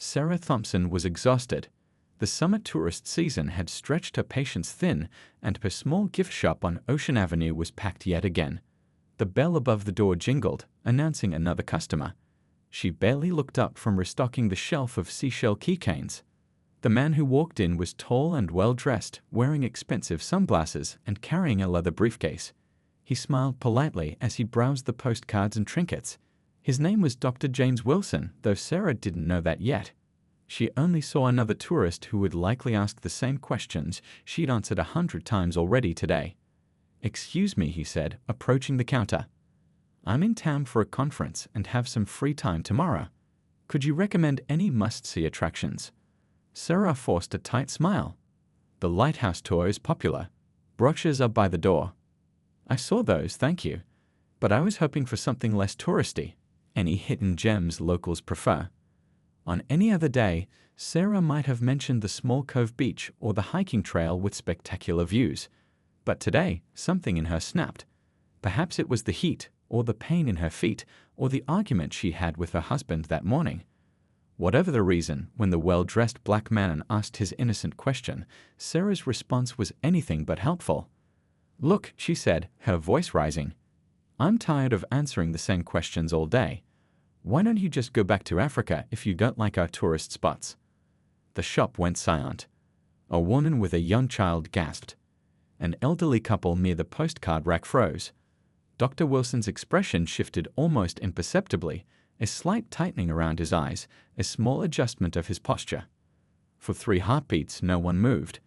Sarah Thompson was exhausted. The summer tourist season had stretched her patience thin, and her small gift shop on Ocean Avenue was packed yet again. The bell above the door jingled, announcing another customer. She barely looked up from restocking the shelf of seashell keychains. The man who walked in was tall and well-dressed, wearing expensive sunglasses and carrying a leather briefcase. He smiled politely as he browsed the postcards and trinkets. His name was Dr. James Wilson, though Sarah didn't know that yet. She only saw another tourist who would likely ask the same questions she'd answered 100 times already today. "Excuse me," he said, approaching the counter. "I'm in town for a conference and have some free time tomorrow. Could you recommend any must-see attractions?" Sarah forced a tight smile. "The lighthouse tour is popular. Brochures are by the door." "I saw those, thank you. But I was hoping for something less touristy. Any hidden gems locals prefer?" On any other day, Sarah might have mentioned the small cove beach or the hiking trail with spectacular views. But today, something in her snapped. Perhaps it was the heat, or the pain in her feet, or the argument she had with her husband that morning. Whatever the reason, when the well-dressed black man asked his innocent question, Sarah's response was anything but helpful. "Look," she said, her voice rising. "I'm tired of answering the same questions all day. Why don't you just go back to Africa if you don't like our tourist spots?" The shop went silent. A woman with a young child gasped. An elderly couple near the postcard rack froze. Dr. Wilson's expression shifted almost imperceptibly, a slight tightening around his eyes, a small adjustment of his posture. For 3 heartbeats, no one moved.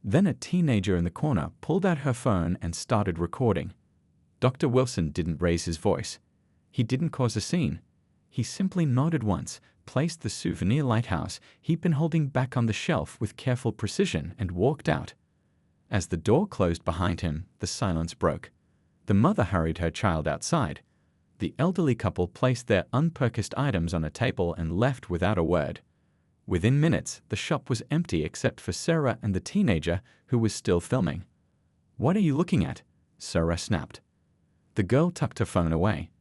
Then a teenager in the corner pulled out her phone and started recording. Dr. Wilson didn't raise his voice. He didn't cause a scene. He simply nodded once, placed the souvenir lighthouse he'd been holding back on the shelf with careful precision, and walked out. As the door closed behind him, the silence broke. The mother hurried her child outside. The elderly couple placed their unpurchased items on a table and left without a word. Within minutes, the shop was empty except for Sarah and the teenager, who was still filming. "What are you looking at?" Sarah snapped. The girl tucked her phone away.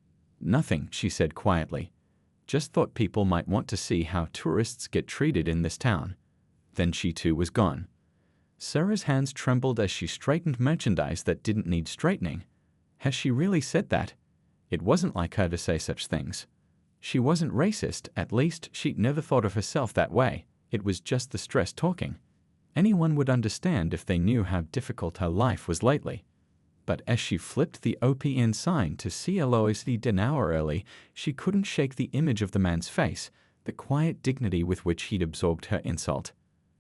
"Nothing," she said quietly. "Just thought people might want to see how tourists get treated in this town." Then she too was gone. Sarah's hands trembled as she straightened merchandise that didn't need straightening. Has she really said that? It wasn't like her to say such things. She wasn't racist, at least she'd never thought of herself that way. It was just the stress talking. Anyone would understand if they knew how difficult her life was lately. But as she flipped the OPN sign to see Alois an hour early, she couldn't shake the image of the man's face, the quiet dignity with which he'd absorbed her insult.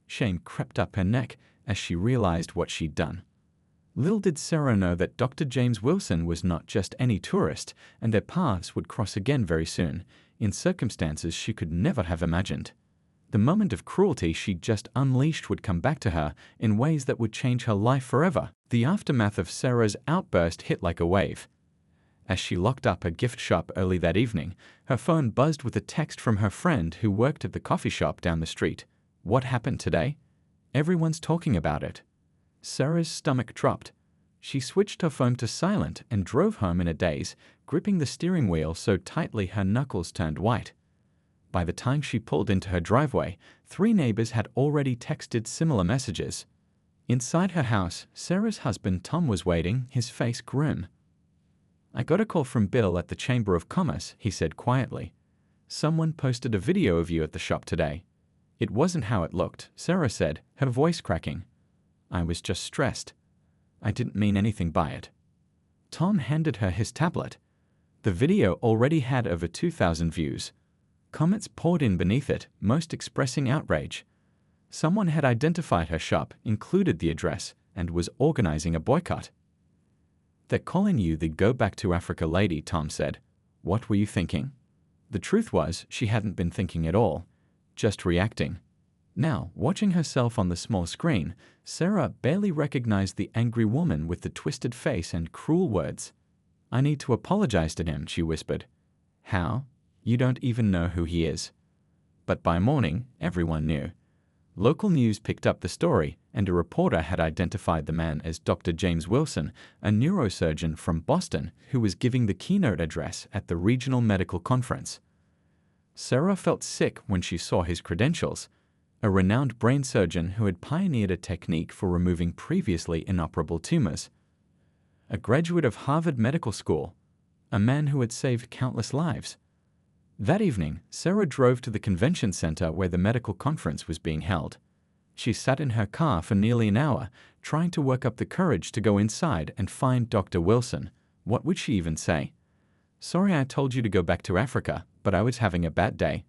Shame crept up her neck as she realized what she'd done. Little did Sarah know that Dr. James Wilson was not just any tourist, and their paths would cross again very soon, in circumstances she could never have imagined. The moment of cruelty she'd just unleashed would come back to her in ways that would change her life forever. The aftermath of Sarah's outburst hit like a wave. As she locked up her gift shop early that evening, her phone buzzed with a text from her friend who worked at the coffee shop down the street. "What happened today? Everyone's talking about it." Sarah's stomach dropped. She switched her phone to silent and drove home in a daze, gripping the steering wheel so tightly her knuckles turned white. By the time she pulled into her driveway, 3 neighbors had already texted similar messages. Inside her house, Sarah's husband Tom was waiting, his face grim. "I got a call from Bill at the Chamber of Commerce," he said quietly. "Someone posted a video of you at the shop today." "It wasn't how it looked," Sarah said, her voice cracking. "I was just stressed. I didn't mean anything by it." Tom handed her his tablet. The video already had over 2,000 views. Comments poured in beneath it, most expressing outrage. Someone had identified her shop, included the address, and was organizing a boycott. "They're calling you the Go Back to Africa lady," Tom said. "What were you thinking?" The truth was, she hadn't been thinking at all, just reacting. Now, watching herself on the small screen, Sarah barely recognized the angry woman with the twisted face and cruel words. "I need to apologize to him," she whispered. "How? You don't even know who he is." But by morning, everyone knew. Local news picked up the story, and a reporter had identified the man as Dr. James Wilson, a neurosurgeon from Boston who was giving the keynote address at the regional medical conference. Sarah felt sick when she saw his credentials: a renowned brain surgeon who had pioneered a technique for removing previously inoperable tumors, a graduate of Harvard Medical School, a man who had saved countless lives. That evening, Sarah drove to the convention center where the medical conference was being held. She sat in her car for nearly an hour, trying to work up the courage to go inside and find Dr. Wilson. What would she even say? "Sorry I told you to go back to Africa, but I was having a bad day."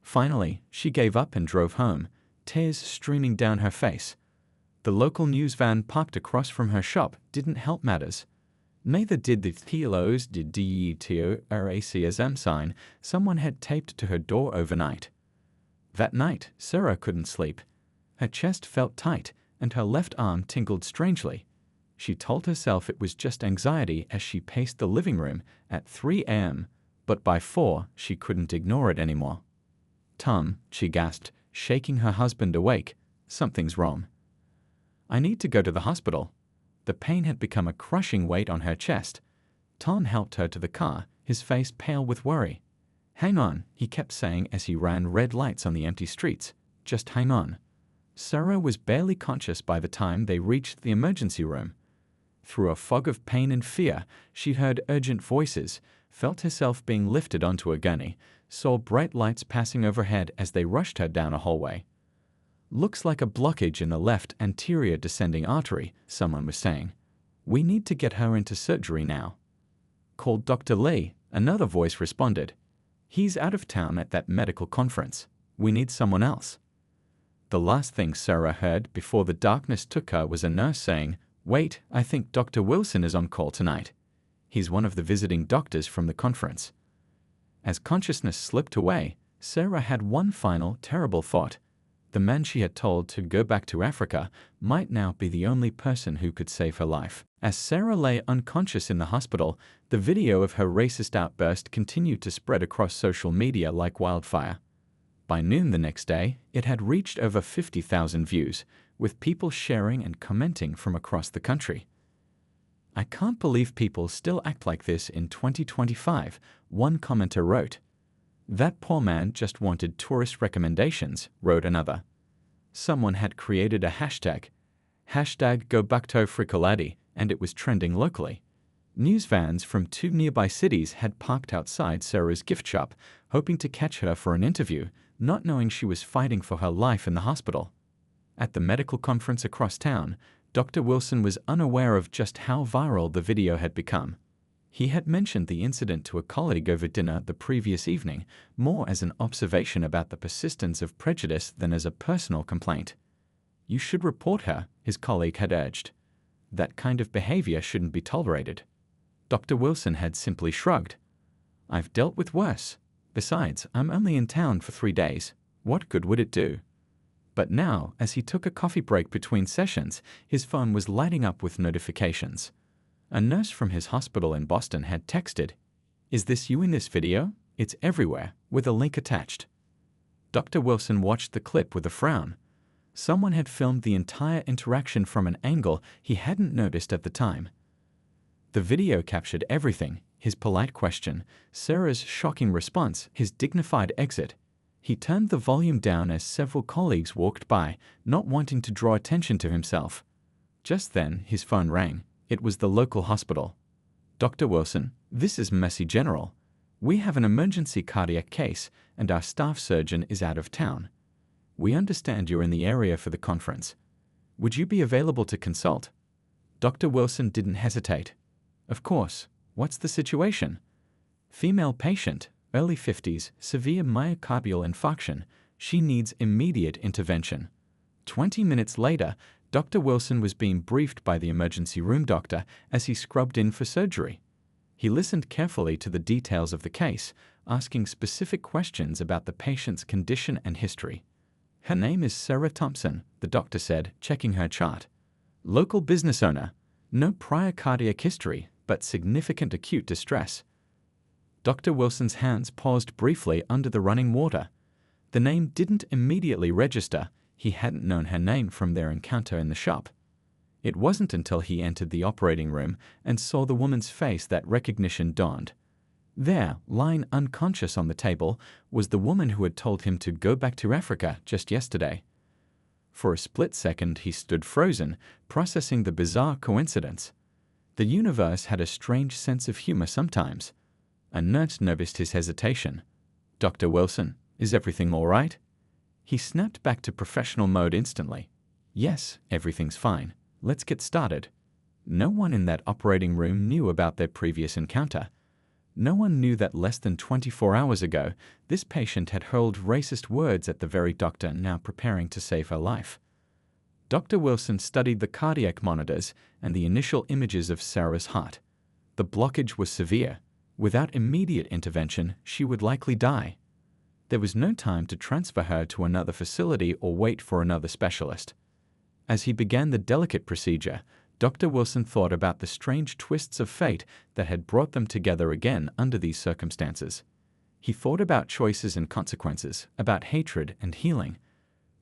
Finally, she gave up and drove home, tears streaming down her face. The local news van parked across from her shop didn't help matters. Neither did the TLO's DETORACSM sign someone had taped to her door overnight. That night, Sarah couldn't sleep. Her chest felt tight, and her left arm tingled strangely. She told herself it was just anxiety as she paced the living room at 3 a.m., but by 4 she couldn't ignore it anymore. "Tom," she gasped, shaking her husband awake, "something's wrong." "I need to go to the hospital." The pain had become a crushing weight on her chest. Tom helped her to the car, his face pale with worry. "Hang on," he kept saying as he ran red lights on the empty streets. "Just hang on." Sarah was barely conscious by the time they reached the emergency room. Through a fog of pain and fear, she heard urgent voices, felt herself being lifted onto a gurney, saw bright lights passing overhead as they rushed her down a hallway. "Looks like a blockage in the left anterior descending artery," someone was saying. "We need to get her into surgery now." "Call Dr. Lee," another voice responded. "He's out of town at that medical conference. We need someone else." The last thing Sarah heard before the darkness took her was a nurse saying, "Wait, I think Dr. Wilson is on call tonight. He's one of the visiting doctors from the conference." As consciousness slipped away, Sarah had one final, terrible thought. The man she had told to go back to Africa might now be the only person who could save her life. As Sarah lay unconscious in the hospital, the video of her racist outburst continued to spread across social media like wildfire. By noon the next day, it had reached over 50,000 views, with people sharing and commenting from across the country. "I can't believe people still act like this in 2025, one commenter wrote. "That poor man just wanted tourist recommendations," wrote another. Someone had created a hashtag #GoBackToAfrikaladi, and it was trending locally. News vans from 2 nearby cities had parked outside Sarah's gift shop, hoping to catch her for an interview, not knowing she was fighting for her life in the hospital. At the medical conference across town, Dr. Wilson was unaware of just how viral the video had become. He had mentioned the incident to a colleague over dinner the previous evening, more as an observation about the persistence of prejudice than as a personal complaint. "You should report her," his colleague had urged. "That kind of behavior shouldn't be tolerated." Dr. Wilson had simply shrugged. "I've dealt with worse. Besides, I'm only in town for 3 days. What good would it do?" But now, as he took a coffee break between sessions, his phone was lighting up with notifications. A nurse from his hospital in Boston had texted, "Is this you in this video? It's everywhere," with a link attached. Dr. Wilson watched the clip with a frown. Someone had filmed the entire interaction from an angle he hadn't noticed at the time. The video captured everything: his polite question, Sarah's shocking response, his dignified exit. He turned the volume down as several colleagues walked by, not wanting to draw attention to himself. Just then, his phone rang. It was the local hospital. "Dr. Wilson, this is Massey General. We have an emergency cardiac case, and our staff surgeon is out of town. We understand you're in the area for the conference. Would you be available to consult?" Dr. Wilson didn't hesitate. "Of course. What's the situation?" "Female patient, early 50s, severe myocardial infarction. She needs immediate intervention." 20 minutes later, Dr. Wilson was being briefed by the emergency room doctor as he scrubbed in for surgery. He listened carefully to the details of the case, asking specific questions about the patient's condition and history. "Her name is Sarah Thompson," the doctor said, checking her chart. "Local business owner. No prior cardiac history, but significant acute distress." Dr. Wilson's hands paused briefly under the running water. The name didn't immediately register. He hadn't known her name from their encounter in the shop. It wasn't until he entered the operating room and saw the woman's face that recognition dawned. There, lying unconscious on the table, was the woman who had told him to go back to Africa just yesterday. For a split second he stood frozen, processing the bizarre coincidence. The universe had a strange sense of humor sometimes. A nurse noticed his hesitation. "Dr. Wilson, is everything all right?" He snapped back to professional mode instantly. "Yes, everything's fine. Let's get started." No one in that operating room knew about their previous encounter. No one knew that less than 24 hours ago, this patient had hurled racist words at the very doctor now preparing to save her life. Dr. Wilson studied the cardiac monitors and the initial images of Sarah's heart. The blockage was severe. Without immediate intervention, she would likely die. There was no time to transfer her to another facility or wait for another specialist. As he began the delicate procedure, Dr. Wilson thought about the strange twists of fate that had brought them together again under these circumstances. He thought about choices and consequences, about hatred and healing.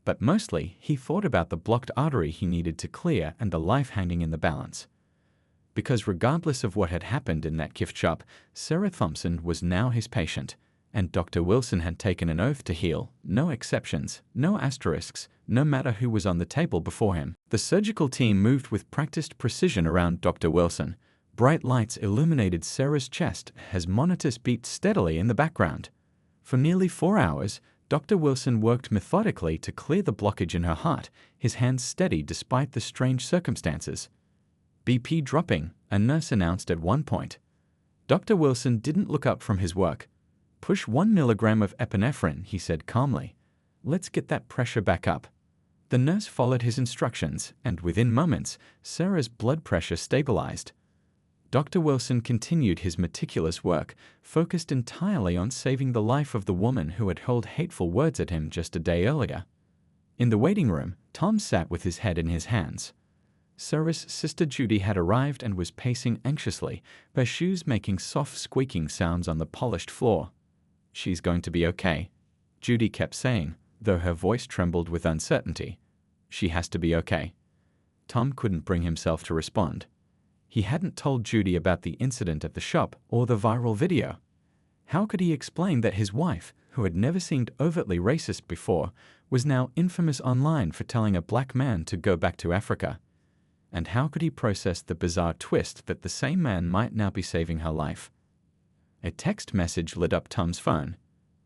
But mostly, he thought about the blocked artery he needed to clear and the life hanging in the balance. Because regardless of what had happened in that gift shop, Sarah Thompson was now his patient, and Dr. Wilson had taken an oath to heal, no exceptions, no asterisks, no matter who was on the table before him. The surgical team moved with practiced precision around Dr. Wilson. Bright lights illuminated Sarah's chest as monitors beat steadily in the background. For nearly 4 hours, Dr. Wilson worked methodically to clear the blockage in her heart, his hands steady despite the strange circumstances. "BP dropping," a nurse announced at one point. Dr. Wilson didn't look up from his work. "Push 1 milligram of epinephrine," he said calmly. "Let's get that pressure back up." The nurse followed his instructions, and within moments, Sarah's blood pressure stabilized. Dr. Wilson continued his meticulous work, focused entirely on saving the life of the woman who had hurled hateful words at him just a day earlier. In the waiting room, Tom sat with his head in his hands. Sarah's sister Judy had arrived and was pacing anxiously, her shoes making soft squeaking sounds on the polished floor. "She's going to be okay," Judy kept saying, though her voice trembled with uncertainty. "She has to be okay." Tom couldn't bring himself to respond. He hadn't told Judy about the incident at the shop or the viral video. How could he explain that his wife, who had never seemed overtly racist before, was now infamous online for telling a black man to go back to Africa? And how could he process the bizarre twist that the same man might now be saving her life? A text message lit up Tom's phone.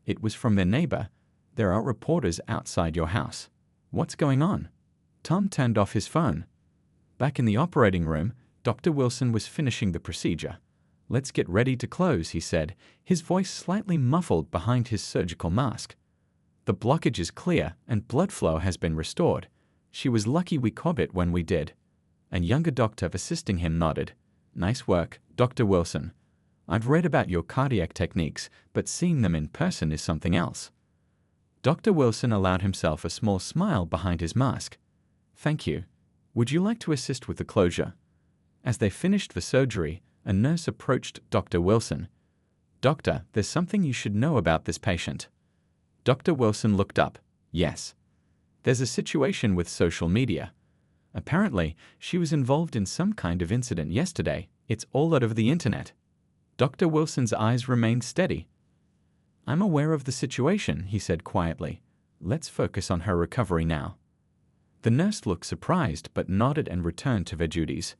It was from their neighbor. "There are reporters outside your house. What's going on?" Tom turned off his phone. Back in the operating room, Dr. Wilson was finishing the procedure. "Let's get ready to close," he said, his voice slightly muffled behind his surgical mask. "The blockage is clear and blood flow has been restored. She was lucky we caught it when we did." A younger doctor assisting him nodded. "Nice work, Dr. Wilson. I've read about your cardiac techniques, but seeing them in person is something else." Dr. Wilson allowed himself a small smile behind his mask. "Thank you. Would you like to assist with the closure?" As they finished the surgery, a nurse approached Dr. Wilson. "Doctor, there's something you should know about this patient." Dr. Wilson looked up. "Yes. There's a situation with social media. Apparently, she was involved in some kind of incident yesterday. It's all over the internet." Dr. Wilson's eyes remained steady. "I'm aware of the situation," he said quietly. "Let's focus on her recovery now." The nurse looked surprised but nodded and returned to their duties.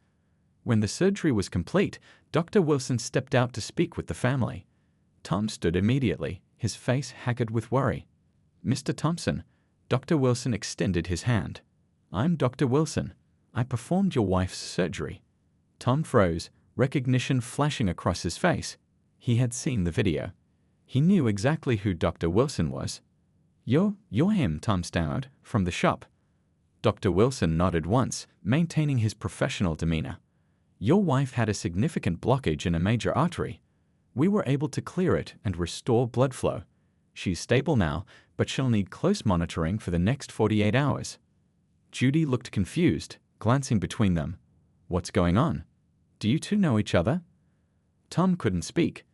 When the surgery was complete, Dr. Wilson stepped out to speak with the family. Tom stood immediately, his face haggard with worry. "Mr. Thompson," Dr. Wilson extended his hand. "I'm Dr. Wilson. I performed your wife's surgery." Tom froze, recognition flashing across his face. He had seen the video. He knew exactly who Dr. Wilson was. You're him," Tom stammered, "from the shop." Dr. Wilson nodded once, maintaining his professional demeanor. "Your wife had a significant blockage in a major artery. We were able to clear it and restore blood flow. She's stable now, but she'll need close monitoring for the next 48 hours. Judy looked confused, glancing between them. "What's going on? Do you two know each other?" Tom couldn't speak.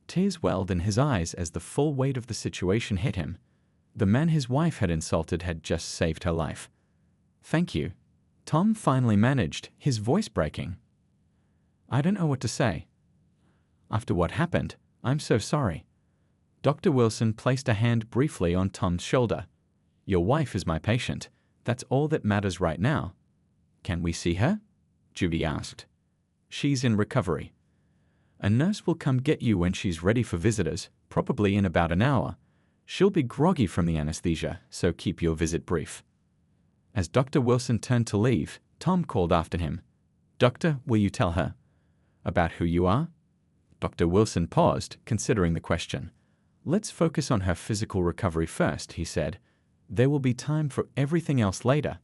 Tears welled in his eyes as the full weight of the situation hit him. The man his wife had insulted had just saved her life. "Thank you," Tom finally managed, his voice breaking. "I don't know what to say. After what happened, I'm so sorry. Dr. Wilson placed a hand briefly on Tom's shoulder. Your wife is my patient. That's all that matters right now. Can we see her? Judy asked. She's in recovery. A nurse will come get you when she's ready for visitors, probably in about an hour. She'll be groggy from the anesthesia, so keep your visit brief. As Dr. Wilson turned to leave, Tom called after him. Doctor, will you tell her? About who you are? Dr. Wilson paused, considering the question. Let's focus on her physical recovery first, he said. There will be time for everything else later.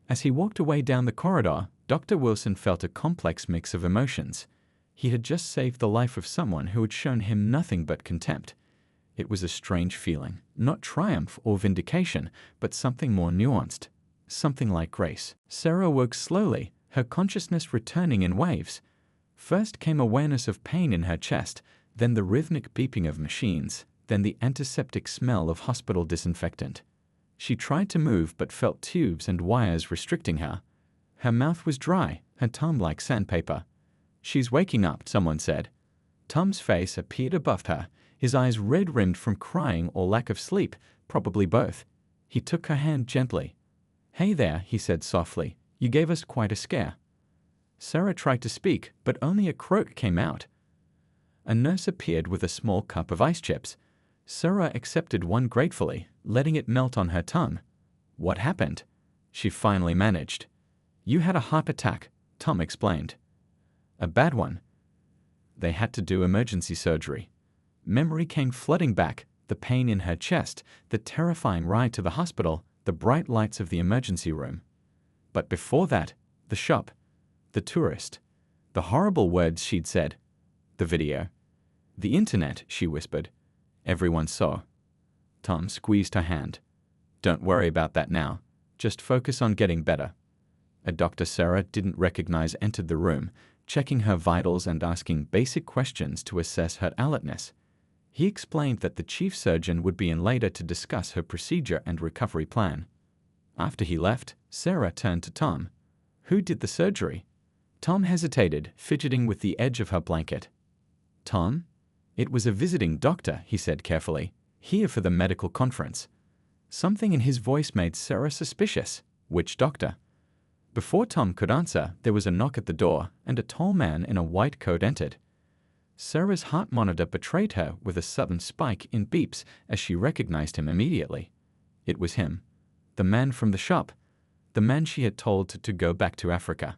As he walked away down the corridor, Dr. Wilson felt a complex mix of emotions. He had just saved the life of someone who had shown him nothing but contempt. It was a strange feeling, not triumph or vindication, but something more nuanced. Something like grace. Sarah woke slowly, her consciousness returning in waves. First came awareness of pain in her chest, then the rhythmic beeping of machines, then the antiseptic smell of hospital disinfectant. She tried to move but felt tubes and wires restricting her. Her mouth was dry, her tongue like sandpaper. She's waking up, someone said. Tom's face appeared above her, his eyes red-rimmed from crying or lack of sleep, probably both. He took her hand gently. Hey there, he said softly. You gave us quite a scare. Sarah tried to speak, but only a croak came out. A nurse appeared with a small cup of ice chips. Sarah accepted one gratefully, letting it melt on her tongue. What happened? She finally managed. You had a heart attack, Tom explained. A bad one. They had to do emergency surgery. Memory came flooding back, the pain in her chest, the terrifying ride to the hospital, the bright lights of the emergency room. But before that, the shop, the tourist, the horrible words she'd said, the video. The internet, she whispered. Everyone saw. Tom squeezed her hand. Don't worry about that now. Just focus on getting better. A doctor Sarah didn't recognize entered the room, checking her vitals and asking basic questions to assess her alertness. He explained that the chief surgeon would be in later to discuss her procedure and recovery plan. After he left, Sarah turned to Tom. Who did the surgery? Tom hesitated, fidgeting with the edge of her blanket. Tom? It was a visiting doctor, he said carefully, here for the medical conference. Something in his voice made Sarah suspicious. Which doctor? Before Tom could answer, there was a knock at the door, and a tall man in a white coat entered. Sarah's heart monitor betrayed her with a sudden spike in beeps as she recognized him immediately. It was him, the man from the shop, the man she had told to go back to Africa.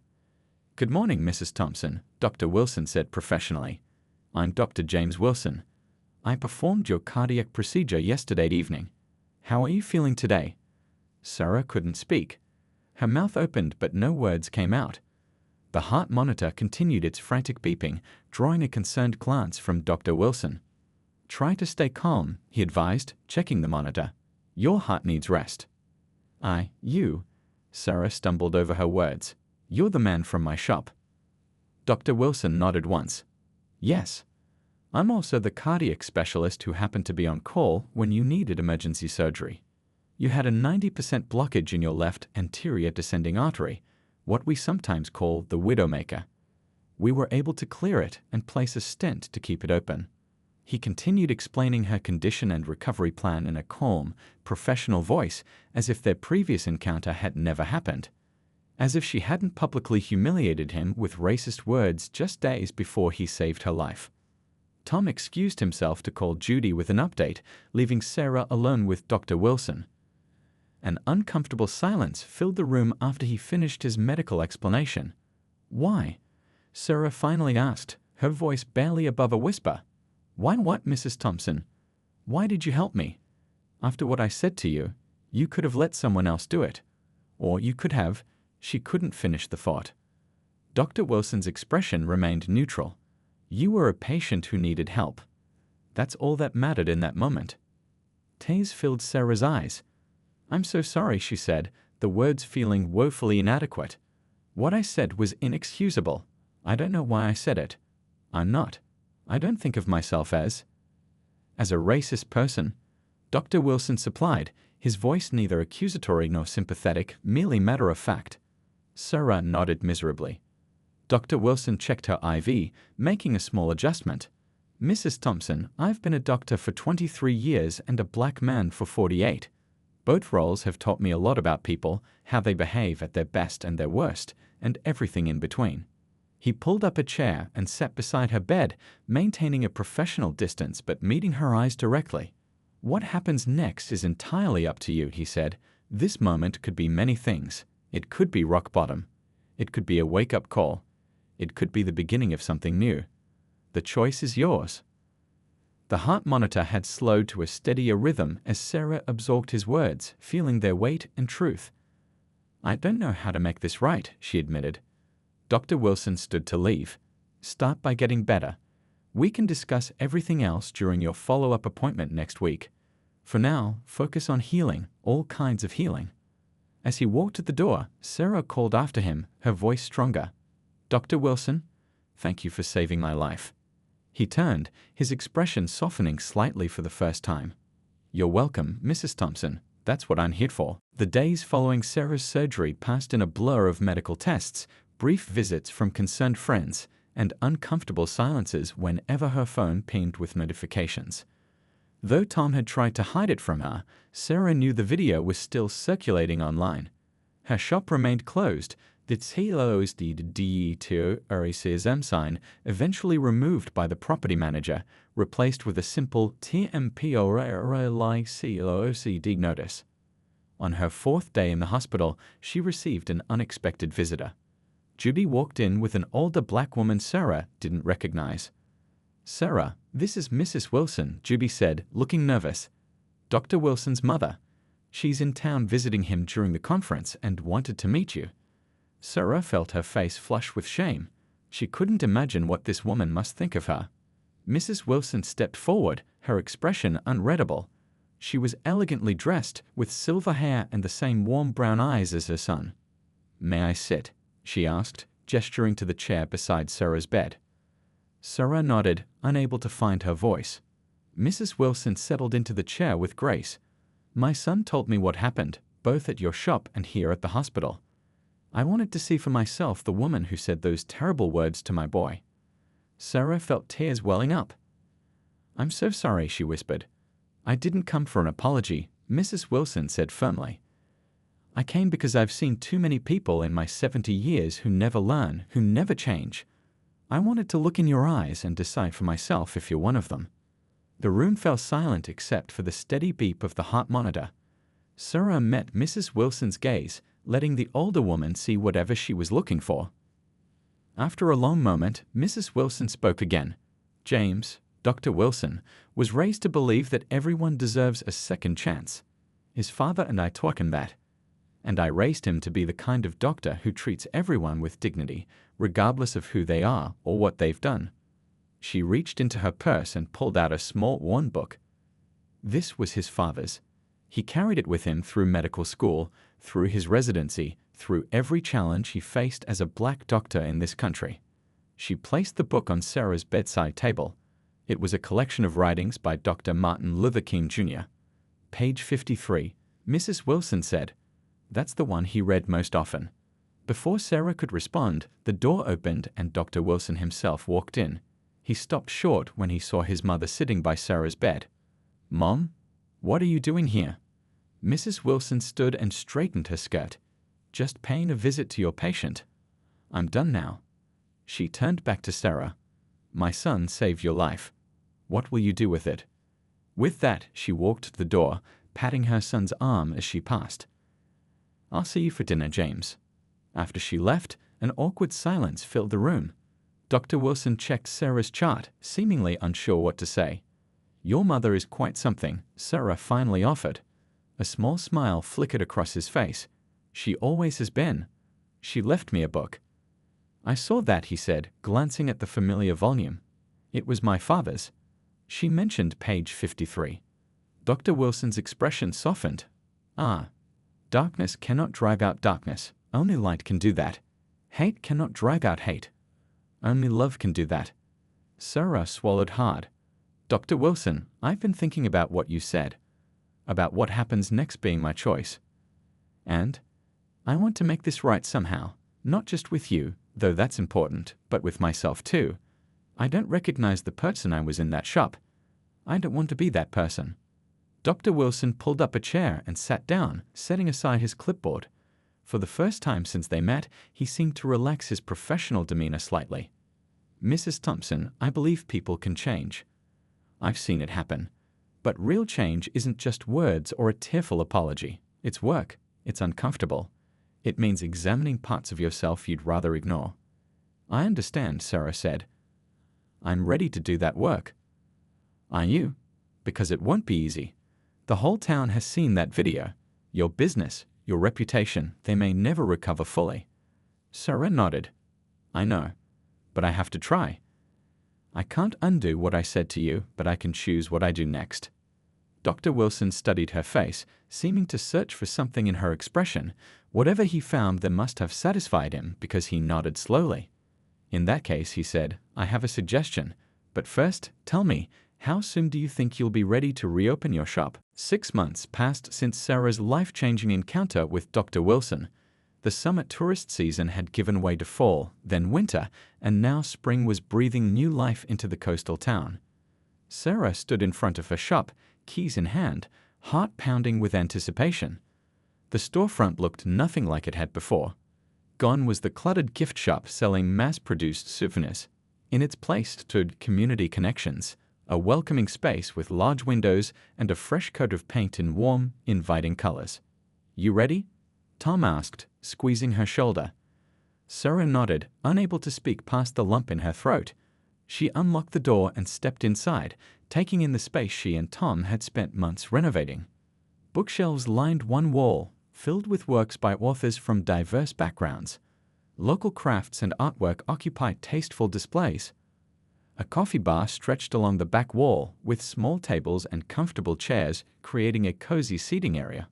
Good morning, Mrs. Thompson, Dr. Wilson said professionally. I'm Dr. James Wilson. I performed your cardiac procedure yesterday evening. How are you feeling today? Sarah couldn't speak. Her mouth opened but no words came out. The heart monitor continued its frantic beeping, drawing a concerned glance from Dr. Wilson. Try to stay calm, he advised, checking the monitor. Your heart needs rest. You. Sarah stumbled over her words. You're the man from my shop. Dr. Wilson nodded once. Yes. I'm also the cardiac specialist who happened to be on call when you needed emergency surgery. You had a 90% blockage in your left anterior descending artery, what we sometimes call the widowmaker. We were able to clear it and place a stent to keep it open. He continued explaining her condition and recovery plan in a calm, professional voice, as if their previous encounter had never happened. As if she hadn't publicly humiliated him with racist words just days before he saved her life. Tom excused himself to call Judy with an update, leaving Sarah alone with Dr. Wilson. An uncomfortable silence filled the room after he finished his medical explanation. Why? Sarah finally asked, her voice barely above a whisper. Why what, Mrs. Thompson? Why did you help me? After what I said to you, you could have let someone else do it. Or you could have. She couldn't finish the thought. Dr. Wilson's expression remained neutral. You were a patient who needed help. That's all that mattered in that moment. Tears filled Sarah's eyes. I'm so sorry, she said, the words feeling woefully inadequate. What I said was inexcusable. I don't know why I said it. I'm not. I don't think of myself as a racist person. Dr. Wilson supplied, his voice neither accusatory nor sympathetic, merely matter-of-fact. Sarah nodded miserably. Dr. Wilson checked her IV, making a small adjustment. Mrs. Thompson, I've been a doctor for 23 years and a black man for 48. Both roles have taught me a lot about people, how they behave at their best and their worst, and everything in between. He pulled up a chair and sat beside her bed, maintaining a professional distance but meeting her eyes directly. What happens next is entirely up to you, he said. This moment could be many things. It could be rock bottom. It could be a wake-up call. It could be the beginning of something new. The choice is yours. The heart monitor had slowed to a steadier rhythm as Sarah absorbed his words, feeling their weight and truth. I don't know how to make this right, she admitted. Dr. Wilson stood to leave. Start by getting better. We can discuss everything else during your follow-up appointment next week. For now, focus on healing, all kinds of healing. As he walked to the door, Sarah called after him, her voice stronger. Dr. Wilson, thank you for saving my life. He turned, his expression softening slightly for the first time. You're welcome, Mrs. Thompson. That's what I'm here for. The days following Sarah's surgery passed in a blur of medical tests, brief visits from concerned friends, and uncomfortable silences whenever her phone pinged with notifications. Though Tom had tried to hide it from her, Sarah knew the video was still circulating online. Her shop remained closed, the TLOSD sign eventually removed by the property manager, replaced with a simple TMPORLICOCD notice. On her fourth day in the hospital, she received an unexpected visitor. Judy walked in with an older black woman Sarah didn't recognize. Sarah, this is Mrs. Wilson, Judy said, looking nervous. Dr. Wilson's mother. She's in town visiting him during the conference and wanted to meet you. Sarah felt her face flush with shame. She couldn't imagine what this woman must think of her. Mrs. Wilson stepped forward, her expression unreadable. She was elegantly dressed, with silver hair and the same warm brown eyes as her son. May I sit? She asked, gesturing to the chair beside Sarah's bed. Sarah nodded, unable to find her voice. Mrs. Wilson settled into the chair with grace. My son told me what happened, both at your shop and here at the hospital. I wanted to see for myself the woman who said those terrible words to my boy. Sarah felt tears welling up. I'm so sorry, she whispered. I didn't come for an apology, Mrs. Wilson said firmly. I came because I've seen too many people in my 70 years who never learn, who never change. I wanted to look in your eyes and decide for myself if you're one of them. The room fell silent except for the steady beep of the heart monitor. Sarah met Mrs. Wilson's gaze, letting the older woman see whatever she was looking for. After a long moment, Mrs. Wilson spoke again. James, Dr. Wilson, was raised to believe that everyone deserves a second chance. His father and I taught him that. And I raised him to be the kind of doctor who treats everyone with dignity, regardless of who they are or what they've done. She reached into her purse and pulled out a small worn book. This was his father's. He carried it with him through medical school, through his residency, through every challenge he faced as a black doctor in this country. She placed the book on Sarah's bedside table. It was a collection of writings by Dr. Martin Luther King Jr. Page 53, Mrs. Wilson said. That's the one he read most often. Before Sarah could respond, the door opened and Dr. Wilson himself walked in. He stopped short when he saw his mother sitting by Sarah's bed. Mom? What are you doing here? Mrs. Wilson stood and straightened her skirt. Just paying a visit to your patient. I'm done now. She turned back to Sarah. My son saved your life. What will you do with it? With that, she walked to the door, patting her son's arm as she passed. I'll see you for dinner, James. After she left, an awkward silence filled the room. Dr. Wilson checked Sarah's chart, seemingly unsure what to say. Your mother is quite something, Sarah finally offered. A small smile flickered across his face. She always has been. She left me a book. I saw that, he said, glancing at the familiar volume. It was my father's. She mentioned page 53. Dr. Wilson's expression softened. Ah. Darkness cannot drive out darkness. Only light can do that. Hate cannot drive out hate. Only love can do that. Sarah swallowed hard. Dr. Wilson, I've been thinking about what you said. About what happens next being my choice. And I want to make this right somehow. Not just with you, though that's important, but with myself too. I don't recognize the person I was in that shop. I don't want to be that person. Dr. Wilson pulled up a chair and sat down, setting aside his clipboard. For the first time since they met, he seemed to relax his professional demeanor slightly. Mrs. Thompson, I believe people can change. I've seen it happen. But real change isn't just words or a tearful apology. It's work. It's uncomfortable. It means examining parts of yourself you'd rather ignore. I understand, Sarah said. I'm ready to do that work. Are you? Because it won't be easy. The whole town has seen that video. Your business, your reputation, they may never recover fully. Sarah nodded. I know, but I have to try. I can't undo what I said to you, but I can choose what I do next. Dr. Wilson studied her face, seeming to search for something in her expression. Whatever he found, there must have satisfied him, because he nodded slowly. In that case, he said, I have a suggestion. But first, tell me, how soon do you think you'll be ready to reopen your shop? 6 months passed since Sarah's life-changing encounter with Dr. Wilson. The summer tourist season had given way to fall, then winter, and now spring was breathing new life into the coastal town. Sarah stood in front of her shop, keys in hand, heart pounding with anticipation. The storefront looked nothing like it had before. Gone was the cluttered gift shop selling mass-produced souvenirs. In its place stood Community Connections, a welcoming space with large windows and a fresh coat of paint in warm, inviting colors. You ready? Tom asked, squeezing her shoulder. Sarah nodded, unable to speak past the lump in her throat. She unlocked the door and stepped inside, taking in the space she and Tom had spent months renovating. Bookshelves lined one wall, filled with works by authors from diverse backgrounds. Local crafts and artwork occupied tasteful displays. A coffee bar stretched along the back wall, with small tables and comfortable chairs, creating a cozy seating area.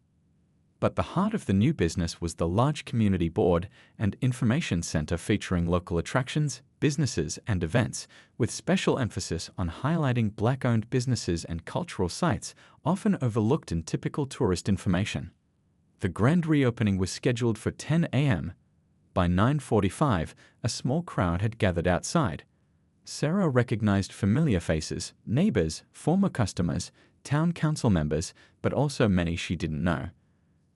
But the heart of the new business was the large community board and information center featuring local attractions, businesses, and events, with special emphasis on highlighting Black-owned businesses and cultural sites often overlooked in typical tourist information. The grand reopening was scheduled for 10 a.m. By 9:45, a small crowd had gathered outside. Sarah recognized familiar faces, neighbors, former customers, town council members, but also many she didn't know.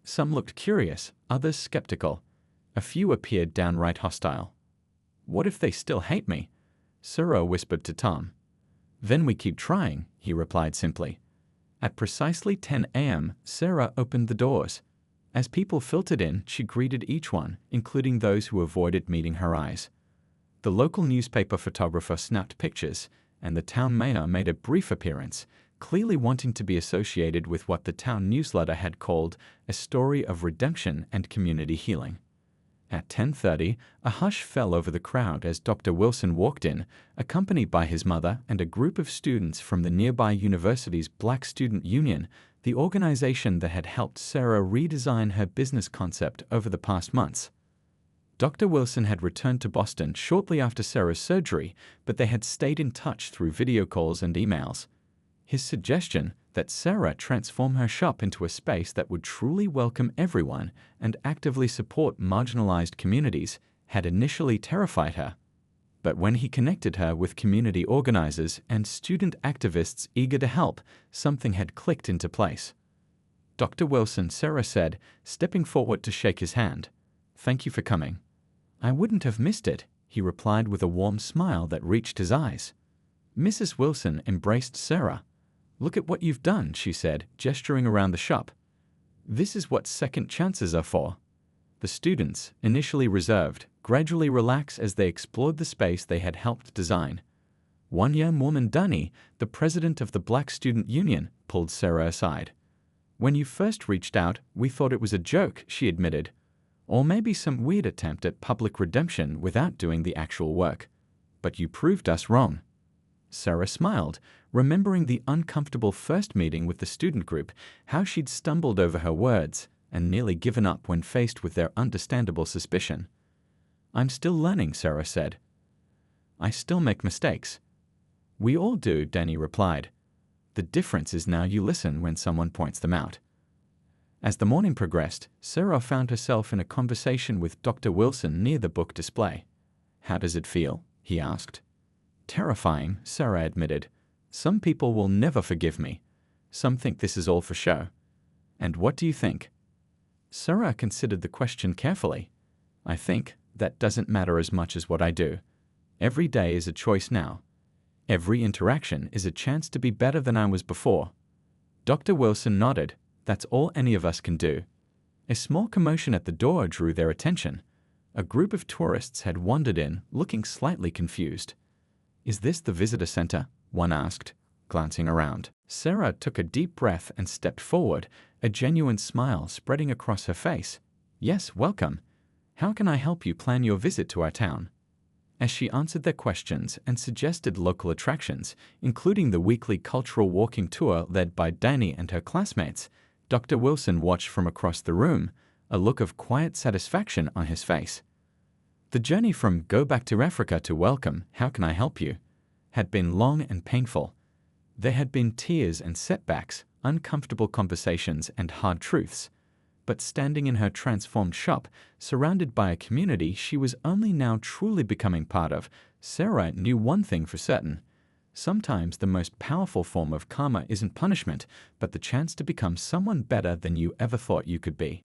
Some looked curious, others skeptical. A few appeared downright hostile. What if they still hate me? Sarah whispered to Tom. Then we keep trying, he replied simply. At precisely 10 a.m., Sarah opened the doors. As people filtered in, she greeted each one, including those who avoided meeting her eyes. The local newspaper photographer snapped pictures, and the town mayor made a brief appearance, clearly wanting to be associated with what the town newsletter had called a story of redemption and community healing. At 10:30, a hush fell over the crowd as Dr. Wilson walked in, accompanied by his mother and a group of students from the nearby university's Black Student Union, the organization that had helped Sarah redesign her business concept over the past months. Dr. Wilson had returned to Boston shortly after Sarah's surgery, but they had stayed in touch through video calls and emails. His suggestion that Sarah transform her shop into a space that would truly welcome everyone and actively support marginalized communities had initially terrified her. But when he connected her with community organizers and student activists eager to help, something had clicked into place. Dr. Wilson, Sarah said, stepping forward to shake his hand. Thank you for coming. I wouldn't have missed it, he replied with a warm smile that reached his eyes. Mrs. Wilson embraced Sarah. Look at what you've done, she said, gesturing around the shop. This is what second chances are for. The students, initially reserved, gradually relax as they explored the space they had helped design. One young woman, Dunny, the president of the Black Student Union, pulled Sarah aside. When you first reached out, we thought it was a joke, she admitted. Or maybe some weird attempt at public redemption without doing the actual work. But you proved us wrong. Sarah smiled, remembering the uncomfortable first meeting with the student group, how she'd stumbled over her words and nearly given up when faced with their understandable suspicion. I'm still learning, Sarah said. I still make mistakes. We all do, Danny replied. The difference is now you listen when someone points them out. As the morning progressed, Sarah found herself in a conversation with Dr. Wilson near the book display. How does it feel? He asked. Terrifying, Sarah admitted. Some people will never forgive me. Some think this is all for show. And what do you think? Sarah considered the question carefully. I think that doesn't matter as much as what I do. Every day is a choice now. Every interaction is a chance to be better than I was before. Dr. Wilson nodded. That's all any of us can do. A small commotion at the door drew their attention. A group of tourists had wandered in, looking slightly confused. Is this the visitor center? One asked, glancing around. Sarah took a deep breath and stepped forward, a genuine smile spreading across her face. Yes, welcome. How can I help you plan your visit to our town? As she answered their questions and suggested local attractions, including the weekly cultural walking tour led by Danny and her classmates, Dr. Wilson watched from across the room, a look of quiet satisfaction on his face. The journey from Go Back to Africa to Welcome, How Can I Help You? Had been long and painful. There had been tears and setbacks, uncomfortable conversations and hard truths. But standing in her transformed shop, surrounded by a community she was only now truly becoming part of, Sarah knew one thing for certain. Sometimes the most powerful form of karma isn't punishment, but the chance to become someone better than you ever thought you could be.